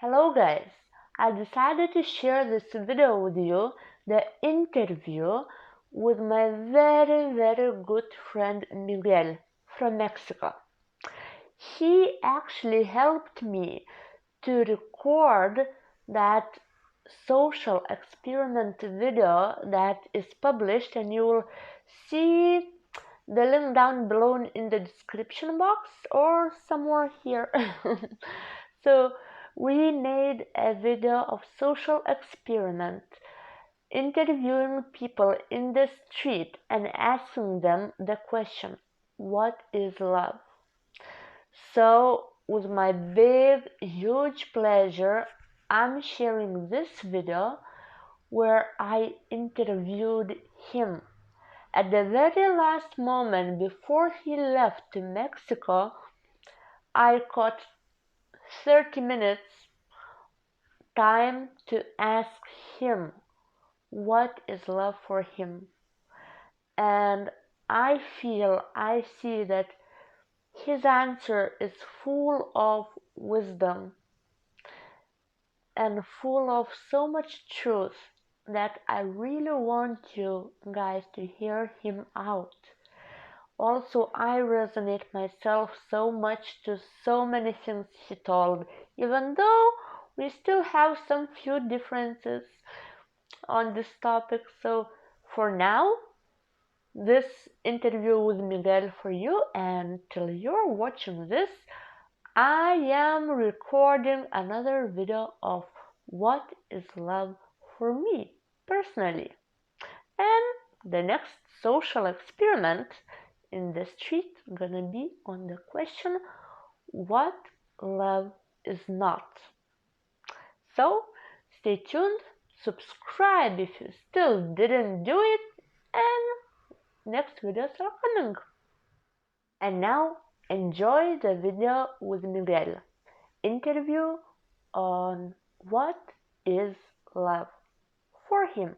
Hello guys, I decided to share this video with you, the interview with my very good friend Miguel from Mexico. He actually helped me to record that social experiment video that is published, and you will see the link down below in the description box or somewhere here. So we made a video of social experiment, interviewing people in the street and asking them the question, what is love? So with my big huge pleasure, I'm sharing this video where I interviewed him. At the very last moment before he left to Mexico, I caught 30 minutes time to ask him what is love for him. And I see that his answer is full of wisdom and full of so much truth that I really want you guys to hear him out. Also, I resonate myself so much to so many things he told, even though we still have some few differences on this topic. So for now, this interview with Miguel for you, and till you're watching this, I am recording another video of what is love for me personally. And the next social experiment in the street gonna be on the question what love is not. So stay tuned, subscribe if you still didn't do it, and next videos are coming. And now enjoy the video with Miguel. Interview on what is love for him.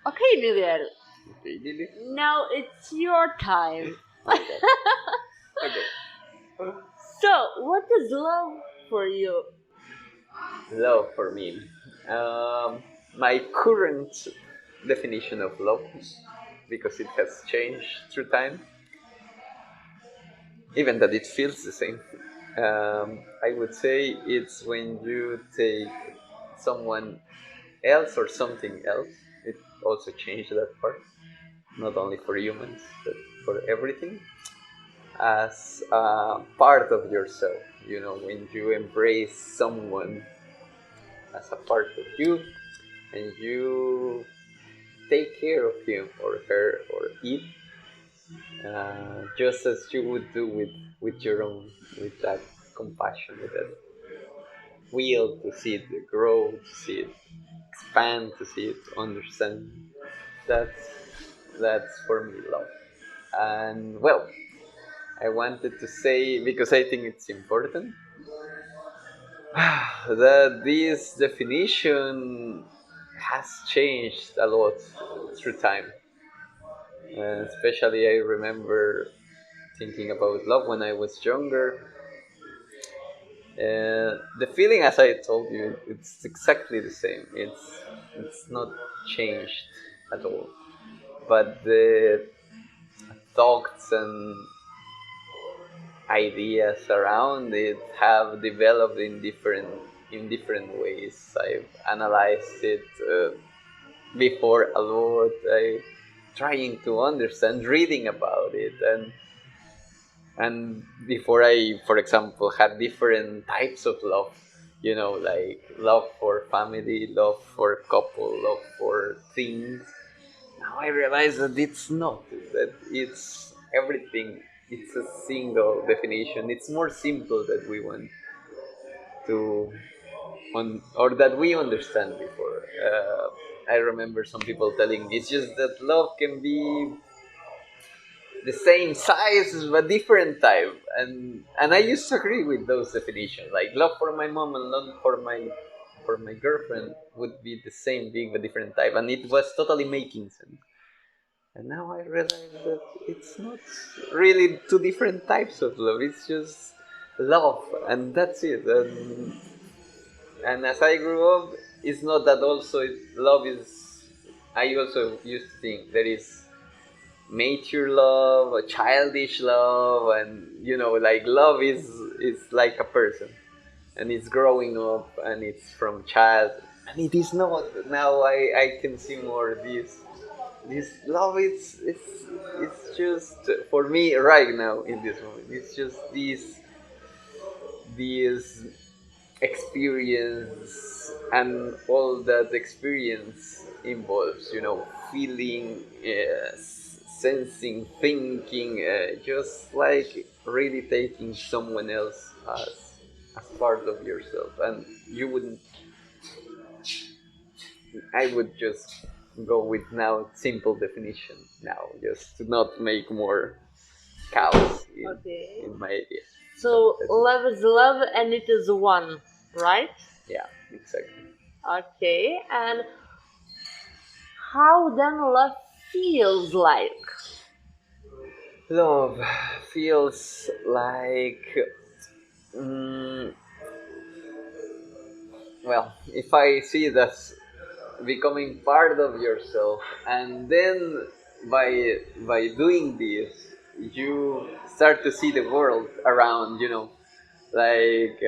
Okay, Miguel. Okay, Lily. Now it's your time. Okay. Okay. So, what is love for you? Love for me. My current definition of love, because it has changed through time, even that it feels the same. I would say it's when you take someone else or something else. It also changed that part, not only for humans, but for everything, as a part of yourself. You know, when you embrace someone as a part of you and you take care of him or her or it, just as you would do with your own, with that compassion, with that will to see it grow, to see it expand, to see it understand. That's for me love. And well, I wanted to say, because I think it's important, that this definition has changed a lot through time. Especially, I remember thinking about love when I was younger. The feeling, as I told you, it's exactly the same. It's not changed at all. But the thoughts and ideas around it have developed in different ways. I've analyzed it before a lot. I trying to understand, reading about it, and before I, for example, had different types of love. You know, like love for family, love for couple, love for things. Now I realize that it's not. That it's everything. It's a single definition. It's more simple that we want to or that we understand before. I remember some people telling me it's just that love can be the same size but different type, and I used to agree with those definitions, like love for my mom and love for my for my girlfriend would be the same, being a different type, and it was totally making sense. And now I realize that it's not really two different types of love. It's just love, and that's it. And as I grew up, it's not that also love is. I also used to think there is mature love, a childish love, and like love is like a person, and it's growing up, and it's from child, and it is not. Now I can see more this love. It's just for me right now in this moment. It's just this experience, and all that experience involves, feeling, sensing, thinking, just like really taking someone else as part of yourself. And you wouldn't I would just go with now simple definition now, just to not make more chaos Okay. in my idea. So That's it. love is love and it is one, right? Yeah, exactly. Okay. And how then love feels like? Love feels like, mm, well, if I see it as becoming part of yourself, and then by doing this, you start to see the world around, like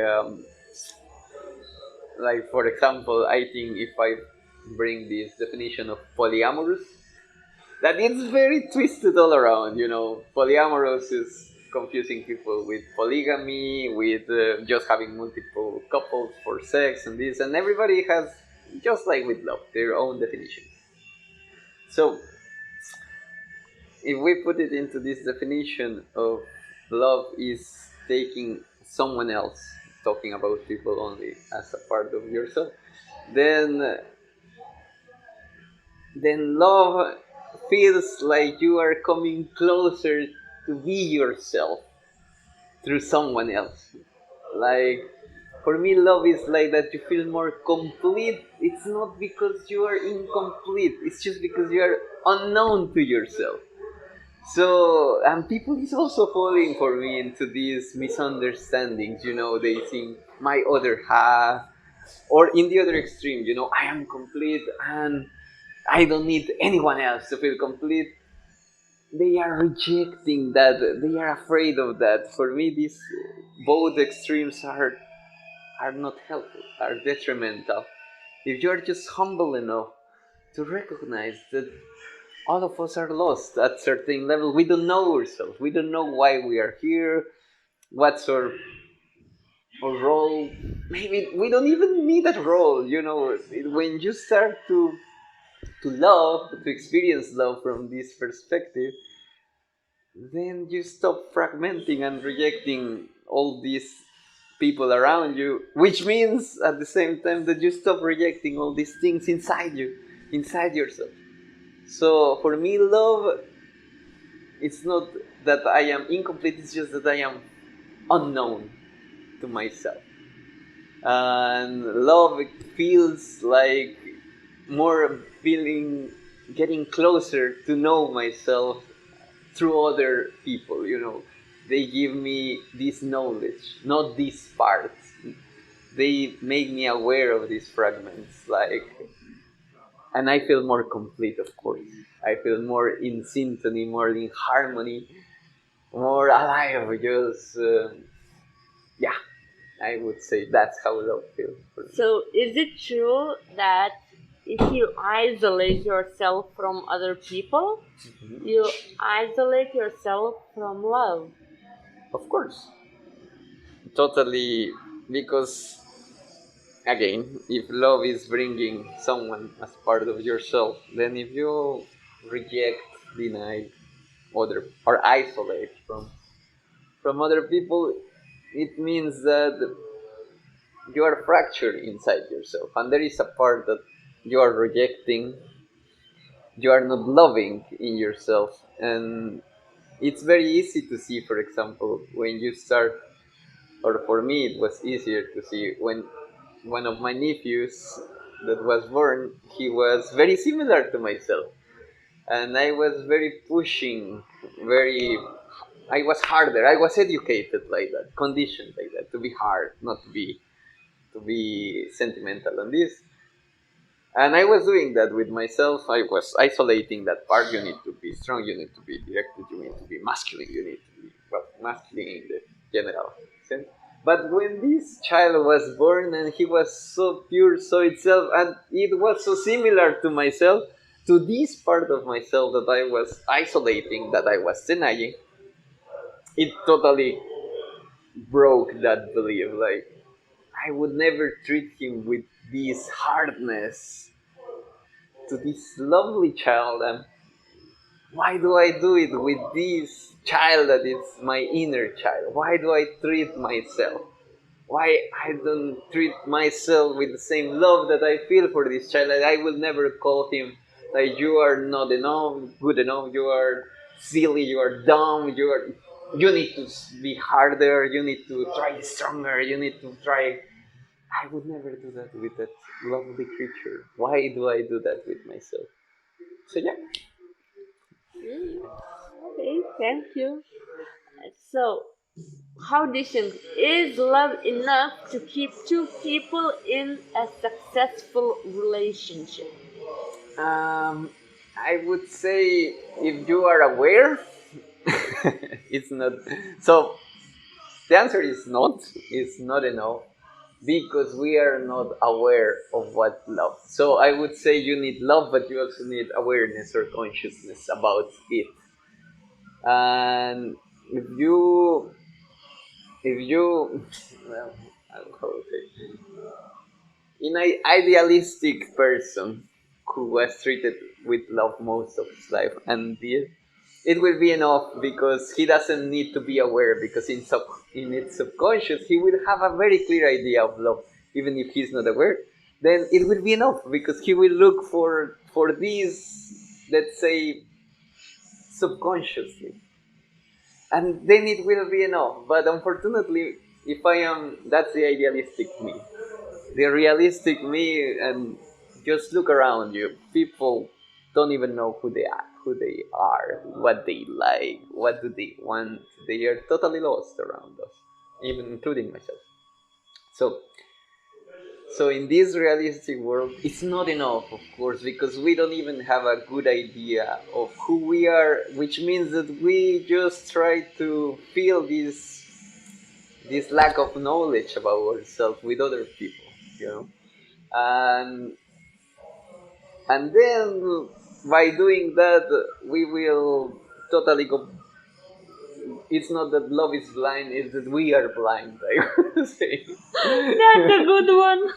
for example, I think if I bring this definition of polyamorous, that it's very twisted all around. Polyamorous is confusing people with polygamy, with just having multiple couples for sex and this, and everybody has, just like with love, their own definition. So if we put it into this definition of love is taking someone else, talking about people only as a part of yourself, then love feels like you are coming closer to be yourself through someone else. Like, for me, love is like that you feel more complete. It's not because you are incomplete, it's just because you are unknown to yourself. So, and people is also falling for me into these misunderstandings. They think my other half, or in the other extreme, I am complete and I don't need anyone else to feel complete. They are rejecting that. They are afraid of that. For me, these both extremes are not helpful. Are detrimental. If you are just humble enough to recognize that all of us are lost at certain level, we don't know ourselves. We don't know why we are here. What's our role? Maybe we don't even need that role. When you start to love, to experience love from this perspective, then you stop fragmenting and rejecting all these people around you, which means at the same time that you stop rejecting all these things inside you, inside yourself. So for me, love, it's not that I am incomplete, it's just that I am unknown to myself. And love feels like more feeling, getting closer to know myself through other people. They give me this knowledge, not these parts. They make me aware of these fragments, and I feel more complete, of course. I feel more in symphony, more in harmony, more alive. Just yeah, I would say that's how love feels for me. So is it true that if you isolate yourself from other people, you isolate yourself from love? Of course, totally, because again, if love is bringing someone as part of yourself, then if you reject, deny other, or isolate from other people, it means that you are fractured inside yourself, and there is a part that you are rejecting, you are not loving in yourself. And it's very easy to see, for example, when you start, or for me it was easier to see when one of my nephews that was born, he was very similar to myself, and I was very pushing, very. I was harder. I was educated like that, conditioned like that, to be hard, not to be sentimental on this. And I was doing that with myself. I was isolating that part. You need to be strong. You need to be directed. You need to be masculine. You need to be, well, masculine in the general sense. But when this child was born and he was so pure, so itself, and it was so similar to myself, to this part of myself that I was isolating, that I was denying, it totally broke that belief. Like, I would never treat him with this hardness to this lovely child, and why do I do it with this child that is my inner child? Why do I treat myself? Why I don't treat myself with the same love that I feel for this child? I will never call him like, you are not enough, good enough, you are silly, you are dumb, you need to be harder, you need to try stronger, you need to try. I would never do that with that lovely creature. Why do I do that with myself? So yeah. Okay, thank you. So, how do you think is love enough to keep two people in a successful relationship? I would say, if you are aware, it's not. So the answer is not. It's not enough because we are not aware of what love. So I would say you need love, but you also need awareness or consciousness about it. And if you, well, how to say, in an idealistic person who was treated with love most of his life, and this, it will be enough because he doesn't need to be aware, because in its subconscious he will have a very clear idea of love, even if he's not aware. Then it will be enough because he will look for these, let's say, subconsciously, and then it will be enough. But unfortunately, if I am, that's the idealistic me. The realistic me, and just look around you. People don't even know who they are, what they like, what do they want. They are totally lost around us, even including myself. So, so in this realistic world, it's not enough, of course, because we don't even have a good idea of who we are, which means that we just try to fill this lack of knowledge about ourselves with other people, you know. And and then by doing that, we will totally go. It's not that love is blind, it's that we are blind, I would say. That's a good one.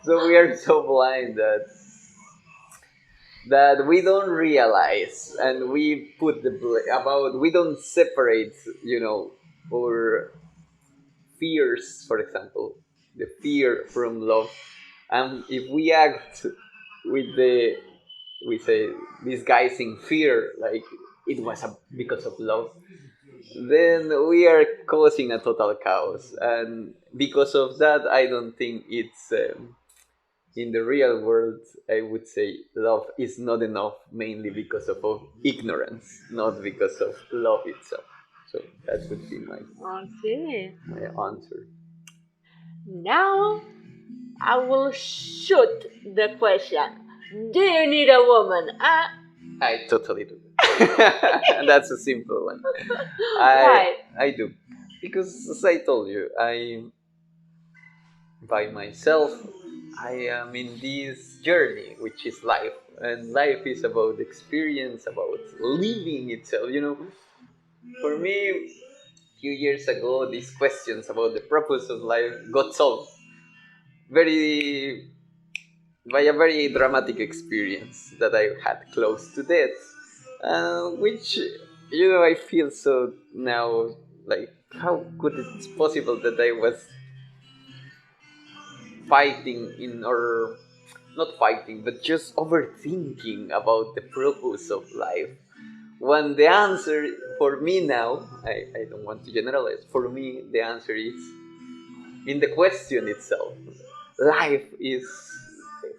So we are so blind that we don't realize, and we put about, we don't separate, our fears, for example, the fear from love. And if we act with the, we say, disguising fear like it was because of love, then we are causing a total chaos. And because of that, I don't think it's, in the real world, I would say love is not enough, mainly because of ignorance, not because of love itself. So that would be Okay. my answer. Now I will shoot the question. Do you need a woman? I totally do. That's a simple one. Why? I do, because as I told you, by myself, I am in this journey, which is life, and life is about experience, about living itself. For me, a few years ago, these questions about the purpose of life got solved very by a very dramatic experience that I had close to death, which, I feel so now, like, how could it's possible that I was fighting in, or not fighting, but just overthinking about the purpose of life, when the answer for me now, I don't want to generalize, for me the answer is in the question itself. life is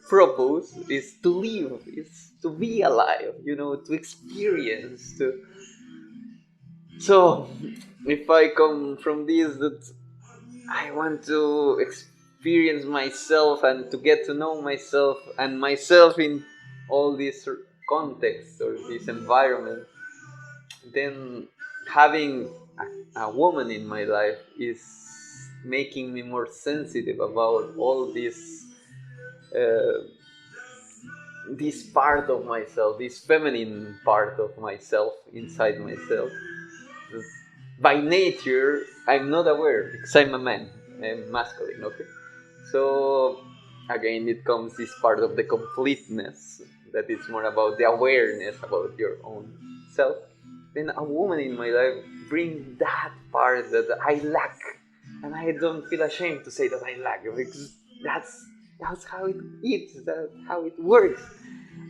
purpose is to live, is to be alive, to experience, to so if I come from this, that I want to experience myself and to get to know myself and myself in all this context or this environment, then having a woman in my life is making me more sensitive about all uh, this part of myself, this feminine part of myself inside myself. By nature, I'm not aware because I'm a man, I'm masculine, okay? So, again, it comes this part of the completeness that is more about the awareness about your own self. Then a woman in my life brings that part that I lack, and I don't feel ashamed to say that I lack because that's how it is, that's how it works.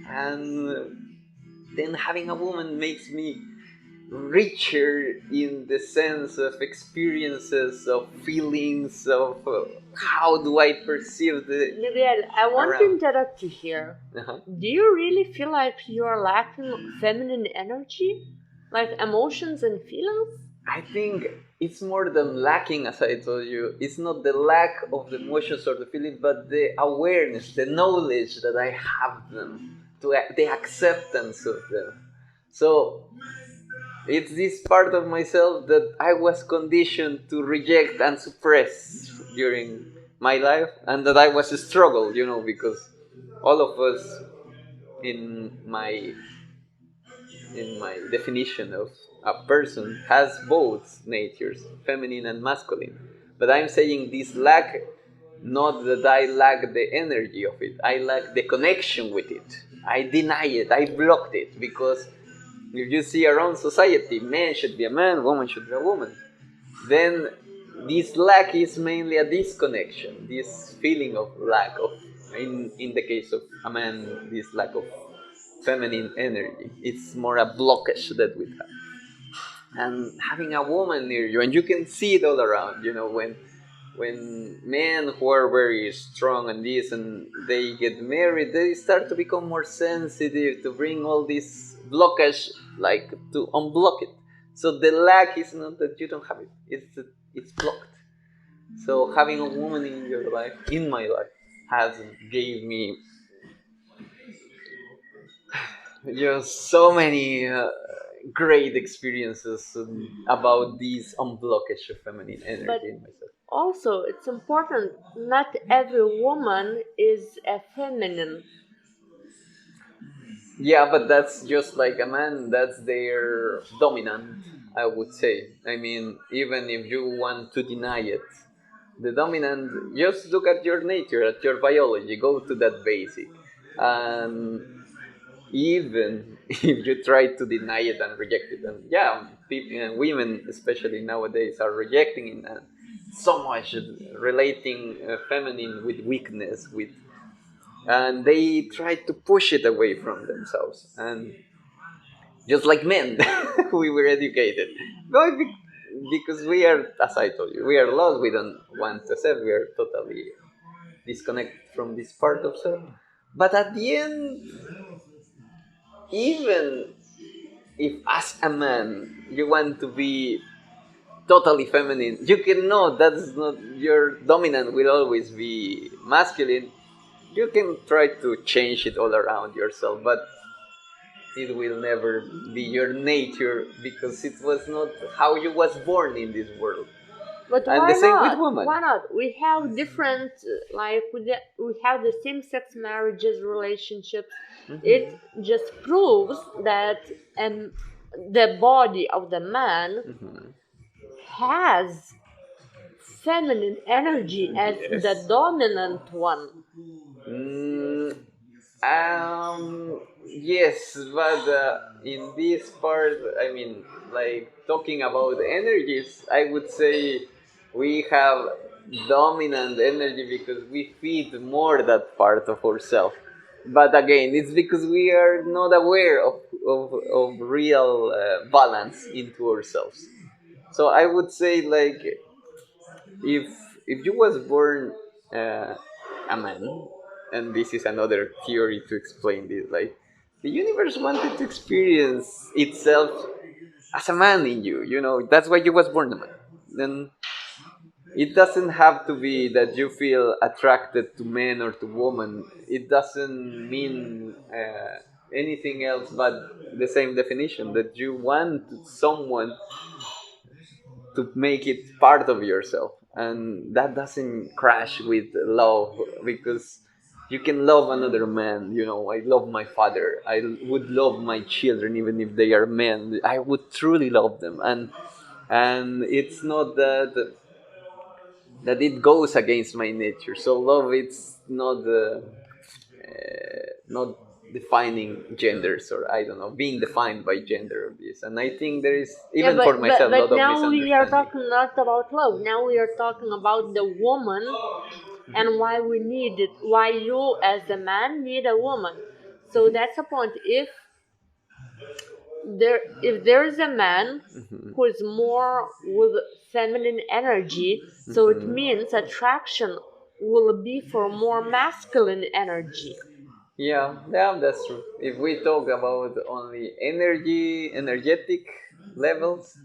And then having a woman makes me richer in the sense of experiences, of feelings, of how do I perceive the Miguel, I want to around. interrupt you here. Uh-huh. Do you really feel like you're lacking feminine energy? Like emotions and feelings? I think it's more than lacking, as I told you. It's not the lack of the emotions or the feelings, but the awareness, the knowledge that I have them, the acceptance of them. So it's this part of myself that I was conditioned to reject and suppress during my life, and that I was a struggle, because all of us in my definition of a person has both natures, feminine and masculine. But I'm saying this lack, not that I lack the energy of it, I lack the connection with it. I deny it, I blocked it, because if you see around society, man should be a man, woman should be a woman, then this lack is mainly a disconnection, this feeling of lack of, in the case of a man, this lack of feminine energy. It's more a blockage that we have. And having a woman near you, and you can see it all around, when men who are very strong and this and they get married, they start to become more sensitive to bring all this blockage, like to unblock it. So the lack is not that you don't have it, it's that it's blocked. So having a woman in your life, in my life, has gave me just so many great experiences about this unblockage of feminine But energy in myself. also, it's important, not every woman is a feminine. Yeah, but that's just like a man, that's their dominant, I would say. I mean, even if you want to deny it, the dominant, just look at your nature, at your biology, go to that basic. And even if you try to deny it and reject it, and yeah, people and women especially nowadays are rejecting it and so much relating feminine with weakness, with, and they try to push it away from themselves, and just like men, we were educated. No, because we are, as I told you, we are lost. We don't want to accept. We are totally disconnected from this part of self. But at the end, even if as a man you want to be totally feminine, you can know that's not your dominant, will always be masculine. You can try to change it all around yourself, but it will never be your nature because it was not how you was born in this world. But And why the same with not? women. Why not? We have different, like, we have the same sex marriages, relationships. It just proves that the body of the man has feminine energy as the Yes. dominant one. Mm, yes, but in this part, I mean, like talking about energies, I would say we have dominant energy because we feed more that part of ourselves. But again, it's because we are not aware of real balance into ourselves. So I would say, like, if if you was born uh, a man, and this is another theory to explain this. Like the universe wanted to experience itself as a man in you. You know, that's why you was born a man. Then it doesn't have to be that you feel attracted to men or to women. It doesn't mean anything else but the same definition that you want someone to make it part of yourself, and that doesn't crash with love, because you can love another man. You know, I love my father, I would love my children even if they are men. I would truly love them, and it's not that it goes against my nature. So love, it's not defining genders, or I don't know, being defined by gender of this. And I think there is, Yeah, even for myself, a but lot of now we are misunderstanding. talking not about love. Now we are talking about the woman and why we need it. Why you, as a man, need a woman. So that's the point. If there is a man who is more with feminine energy, so it means attraction will be for more masculine energy. Yeah, yeah, that's true. If we talk about only energetic levels,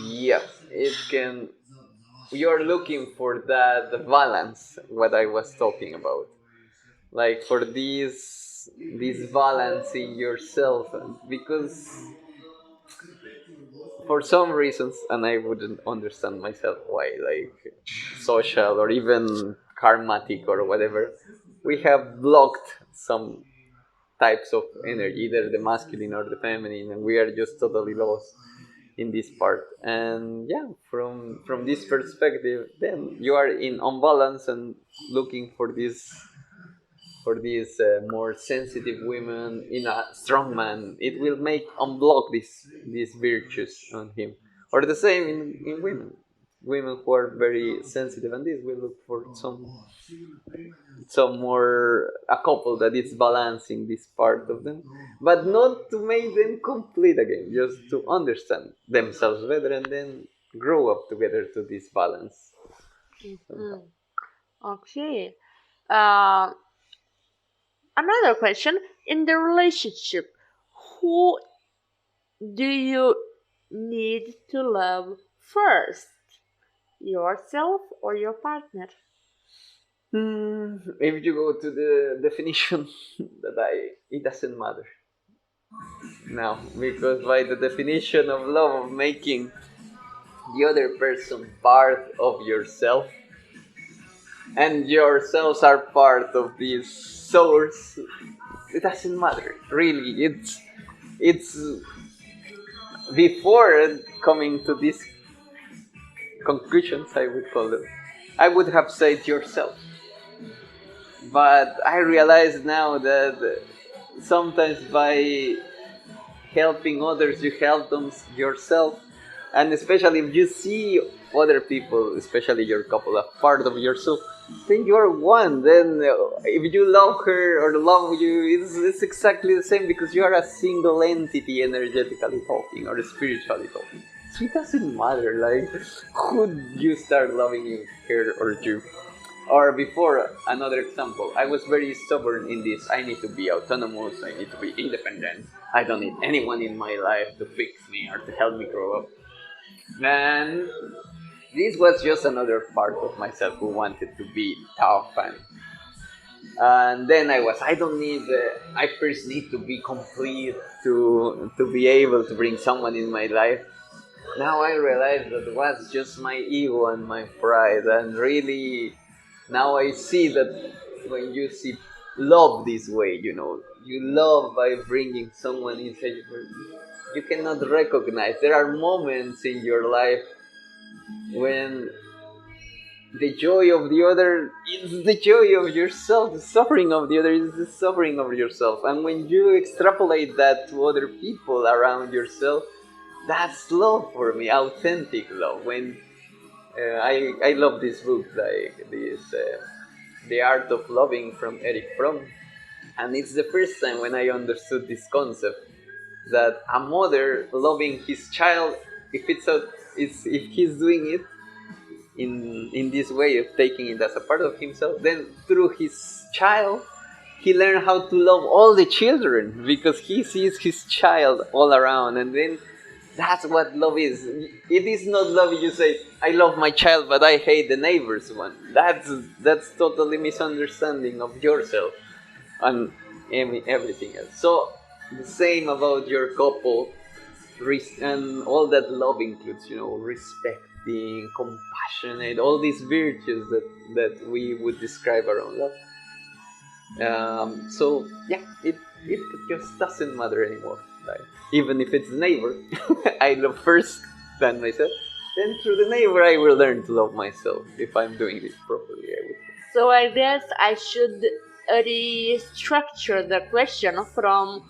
yeah, it can. You're looking for that balance, what I was talking about, like for this balance in yourself, because for some reasons, and I wouldn't understand myself why, like social or even karmatic or whatever, we have blocked some types of energy, either the masculine or the feminine, and we are just totally lost in this part. And yeah, from this perspective, then you are in unbalance and looking for these more sensitive women in a strong man. It will make unblock these virtues on him, or the same in women who are very sensitive, and this will look for some more, a couple that is balancing this part of them, but not to make them complete again, just to understand themselves better and then grow up together to this balance somehow. Mhm. Okay. Uh, Another question, in the relationship, who do you need to love first? Yourself or your partner? If you go to the definition that it doesn't matter now, because by the definition of love, of making the other person part of yourself, and yourselves are part of this source, it doesn't matter really. It's before coming to these conclusions, I would call them, I would have said yourself, but I realize now that sometimes by helping others, you help them yourself. And especially if you see other people, especially your couple, a part of yourself, then you are one. Then if you love her or love you, it's exactly the same, because you are a single entity, energetically talking or spiritually talking. So it doesn't matter, like, who you start loving, you, her or you. Or before, another example, I was very stubborn in this. I need to be autonomous, I need to be independent, I don't need anyone in my life to fix me or to help me grow up. And this was just another part of myself who wanted to be tough, and then I don't need, I first need to be complete to be able to bring someone in my life. Now I realize that it was just my ego and my pride, and really now I see that when you see love this way, you love by bringing someone inside you cannot recognize. There are moments in your life when the joy of the other is the joy of yourself, the suffering of the other is the suffering of yourself. And when you extrapolate that to other people around yourself, that's love for me, authentic love. When I love this book, like this, The Art of Loving from Eric Fromm, and it's the first time when I understood this concept that a mother loving his child, if it's if he's doing it, in this way of taking it as a part of himself, then through his child he learned how to love all the children because he sees his child all around. And then that's what love is. It is not love you say, I love my child but I hate the neighbor's one. That's totally misunderstanding of yourself and everything else. So the same about your couple, and all that love includes, respecting, compassionate, all these virtues that we would describe around love. So yeah, it just doesn't matter anymore. Like, even if it's the neighbor, I love first than myself. Then through the neighbor, I will learn to love myself if I'm doing this properly. I would. So I guess I should restructure the question from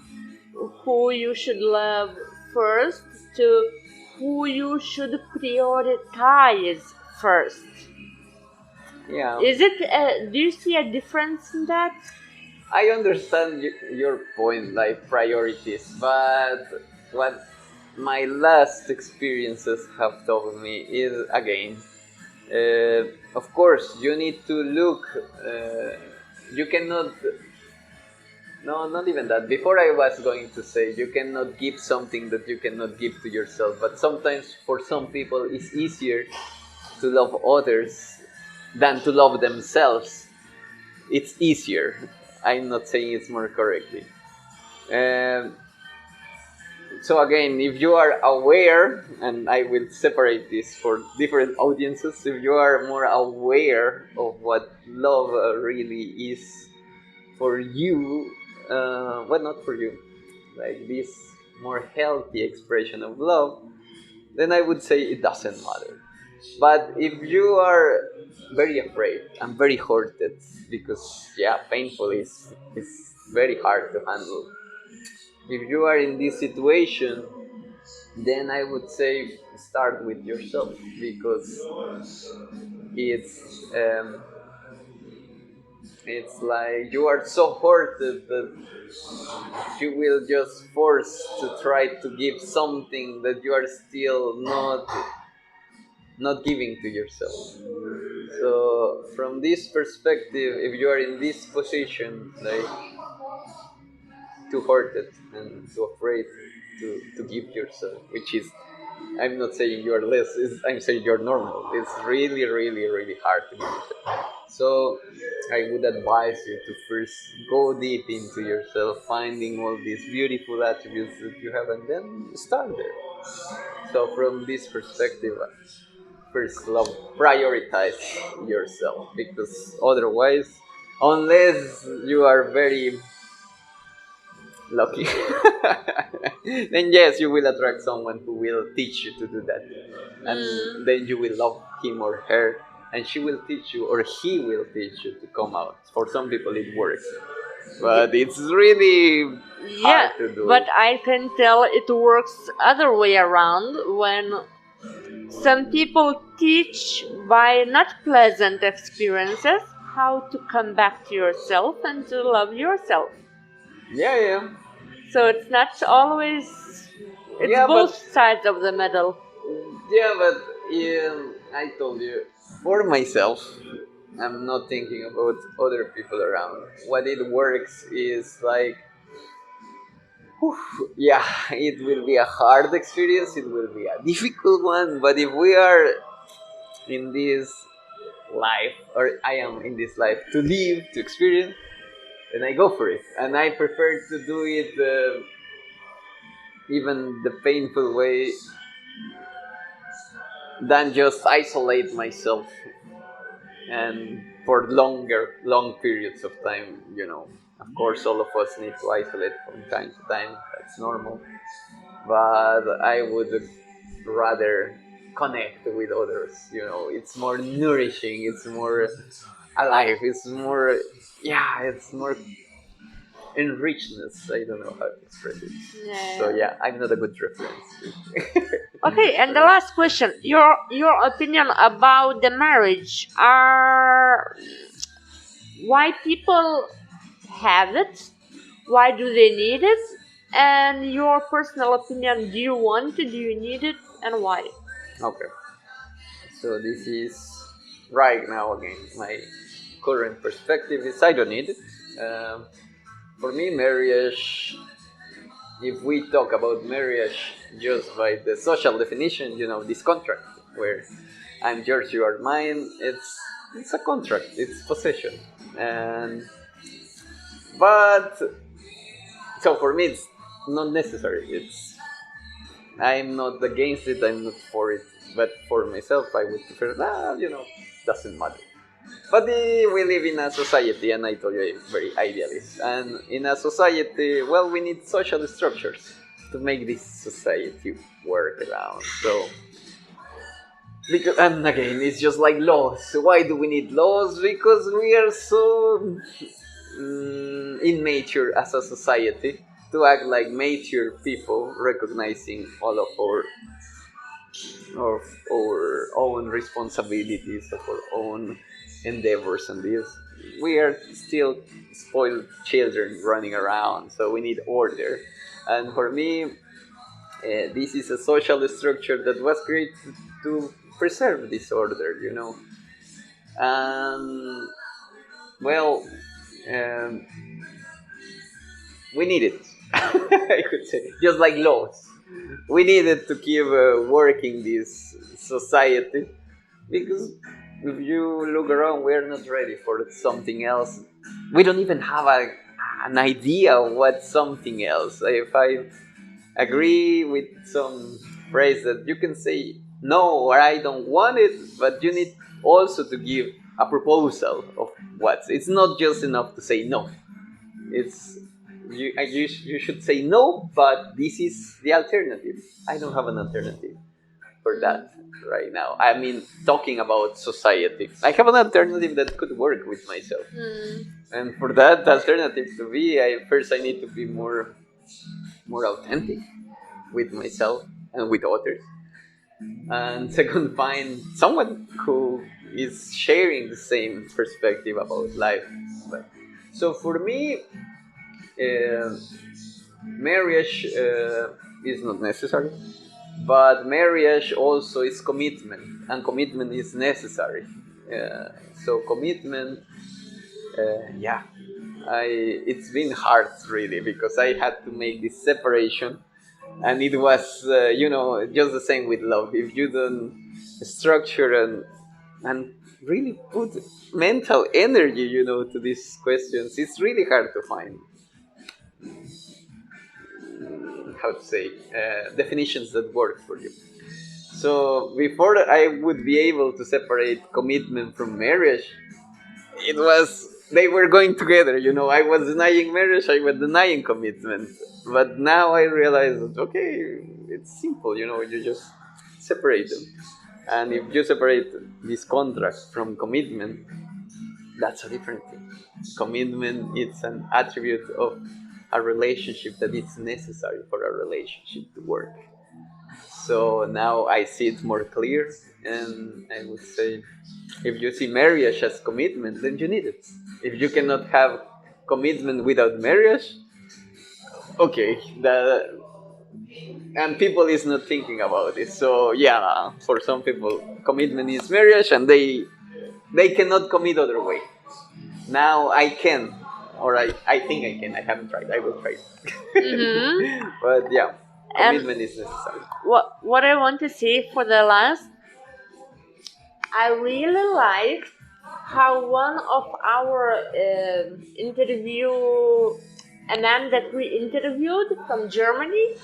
who you should love first to who you should prioritize first. Yeah. Is it? Do you see a difference in that? I understand your point, like priorities, but what my last experiences have taught me is, again, of course, you need to look. You cannot. No, not even that. Before I was going to say you cannot give something that you cannot give to yourself, but sometimes for some people it's easier to love others than to love themselves. It's easier. I'm not saying it's more correctly. So again, if you are aware, and I will separate this for different audiences, if you are more aware of what love really is for you, well, not for you, like this more healthy expression of love, then I would say it doesn't matter. But if you are very afraid and very hurted, because yeah, painful is very hard to handle. If you are in this situation, then I would say start with yourself, because it's it's like you are so hurted that you will just force to try to give something that you are still not giving to yourself. So from this perspective, if you are in this position, like too hurted and too afraid to give yourself, which is, I'm not saying you're less, I'm saying you're normal. It's really, really, really hard to give yourself. So I would advise you to first go deep into yourself, finding all these beautiful attributes that you have, and then start there. So from this perspective, first love, prioritize yourself, because otherwise, unless you are very lucky, then yes, you will attract someone who will teach you to do that, and then you will love him or her, and she will teach you or he will teach you to come out. For some people it works, but it's really hard to do. But I can tell it works other way around, when some people teach by not pleasant experiences how to come back to yourself and to love yourself. Yeah. So it's not always, it's both sides of the medal. Yeah, but I told you, for myself, I'm not thinking about other people around. What it works is like, yeah, it will be a hard experience, it will be a difficult one, but if we are in this life, or I am in this life to live, to experience, then I go for it. And I prefer to do it even the painful way than just isolate myself and for long periods of time. Of course, all of us need to isolate from time to time, that's normal, but I would rather connect with others. It's more nourishing, it's more alive, it's more enrichedness. I don't know how to express it. So yeah, I'm not a good reference. Okay, and the last question, your opinion about the marriage, are why people have it, why do they need it, and your personal opinion, do you want it, do you need it, and why? Okay, so this is right now, again, my current perspective is I don't need it. For me, marriage, if we talk about marriage just by the social definition, this contract where I'm yours, you are mine, it's a contract, it's possession. And but so for me it's not necessary. I'm not against it, I'm not for it. But for myself I would prefer doesn't matter. But we live in a society, and I told you I'm very idealist. And in a society, well, we need social structures to make this society work around. So, because, and again, it's just like laws. Why do we need laws? Because we are so immature as a society to act like mature people, recognizing all of our own responsibilities, of our own endeavors, and this. We are still spoiled children running around, so we need order. And for me, this is a social structure that was created to preserve this order. And well, um, we need it. I could say, just like laws, we needed to keep working this society, because if you look around, we're not ready for something else. We don't even have an idea of what something else. If I agree with some phrase that you can say no or I don't want it, but you need also to give a proposal of what. It's not just enough to say no. It's you should say no, but this is the alternative. I don't have an alternative for that right now. I mean, talking about society, I have an alternative that could work with myself. And for that alternative to be, I need to be more authentic with myself and with others. And second, find someone who is sharing the same perspective about life. So for me, uh, marriage is not necessary, but marriage also is commitment, and commitment is necessary. So commitment, yeah, it's been hard really, because I had to make this separation, and it was just the same with love. If you don't structure and really put mental energy to these questions, it's really hard to find, how to say, definitions that work for you. So before I would be able to separate commitment from marriage, it was they were going together. I was denying marriage, I was denying commitment. But now I realize that okay, it's simple. You just separate them, and if you separate this contract from commitment, that's a different thing. Commitment is an attribute of a relationship that is necessary for a relationship to work. So now I see it more clear, and I would say, if you see marriage as commitment, then you need it. If you cannot have commitment without marriage, okay, and people is not thinking about it. So yeah, for some people, commitment is marriage, and they cannot commit other way. Now I can, or I think I can. I haven't tried. I will try. But yeah, And commitment is necessary. what I want to say for the last, I really liked how one of our interview, a man that we interviewed from Germany,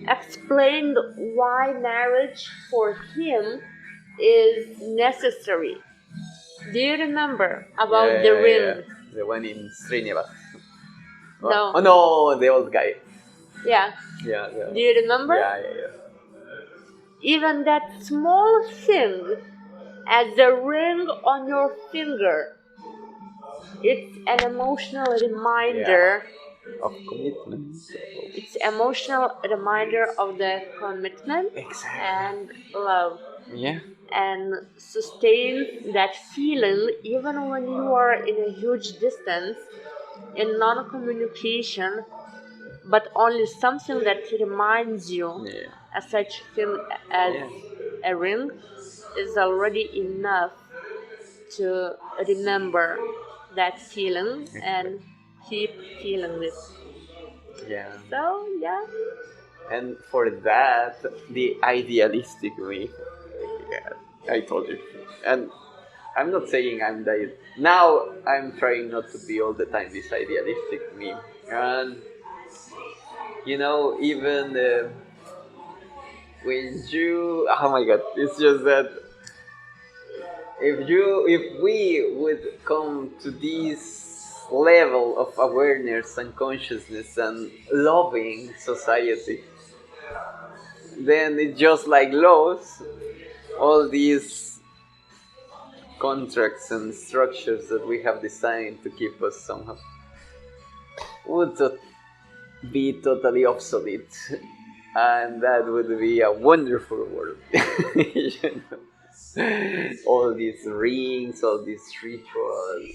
explained why marriage for him is necessary. Do you remember about the ring? The one in Srinivas. No. Oh no, the old guy. Yeah. Yeah. Do you remember? Yeah. Even that small thing as the ring on your finger, it's an emotional reminder. Of commitment. It's emotional reminder of the commitment and love. Yeah. And sustain that feeling even when you are in a huge distance in non-communication, but only something that reminds you, as such thing as a ring is already enough to remember that feeling and keep feeling it. Yeah. So yeah. And for that, the idealistic me, yeah, I told you. And I'm not saying I'm that. Now I'm trying not to be all the time this idealistic me. And even when you, oh my god, it's just that if we would come to this level of awareness and consciousness and loving society, then it just like laws, all these contracts and structures that we have designed to keep us somehow would be totally obsolete, and that would be a wonderful world. you all these rings, all these rituals,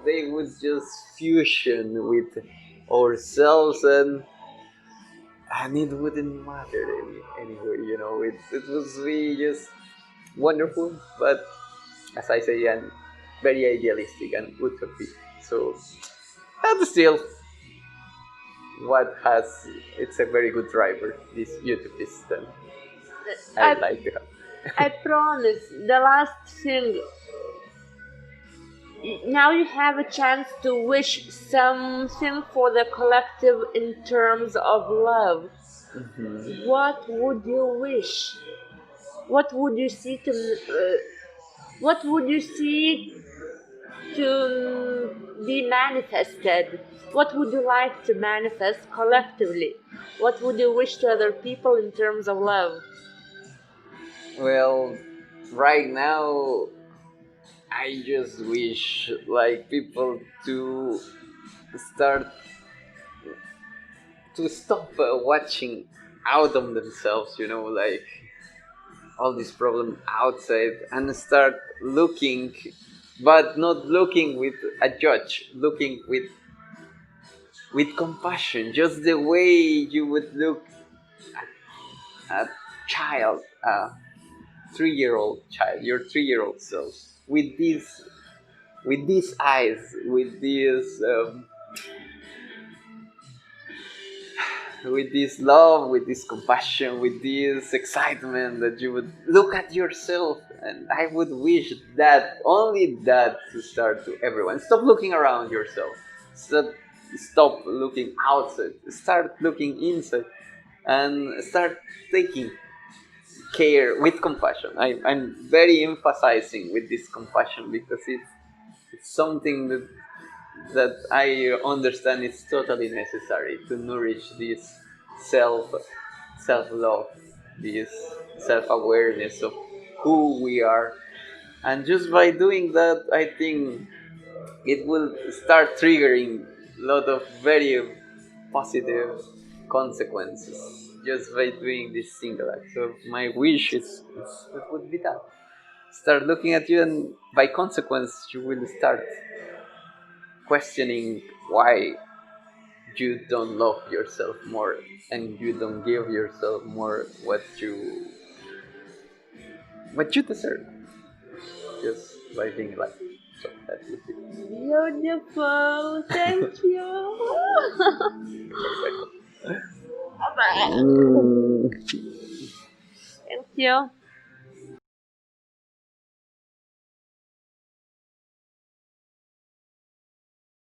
they would just fusion with ourselves, and it wouldn't matter anyway. It would be just wonderful, but as I say, and very idealistic and utopia. So that's still what has it's a very good driver, this utopist, and I like to have. I promise. The last thing. Now you have a chance to wish something for the collective in terms of love. Mm-hmm. What would you wish? What would you see to? What would you see to be manifested? What would you like to manifest collectively? What would you wish to other people in terms of love? Well, right now, I just wish like people to start to stop watching out on themselves, like all this problem outside, and start looking, but not looking with a judge, looking with compassion, just the way you would look at a child, a 3-year-old child, your 3-year-old self, with these eyes, with this love, with this compassion, with this excitement, that you would look at yourself. And I would wish that, only that, to start to everyone. Stop looking around yourself. Stop looking outside. Start looking inside, and start taking care with compassion. I'm very emphasizing with this compassion, because it's something that I understand is totally necessary to nourish this self love, this self awareness of who we are, and just by doing that, I think it will start triggering a lot of very positive consequences just by doing this single act. So my wish is it would be that. Start looking at you, and by consequence, you will start questioning why you don't love yourself more, and you don't give yourself more what you deserve, just by being alive. So that would be Beautiful. Thank you. Mm. Thank you.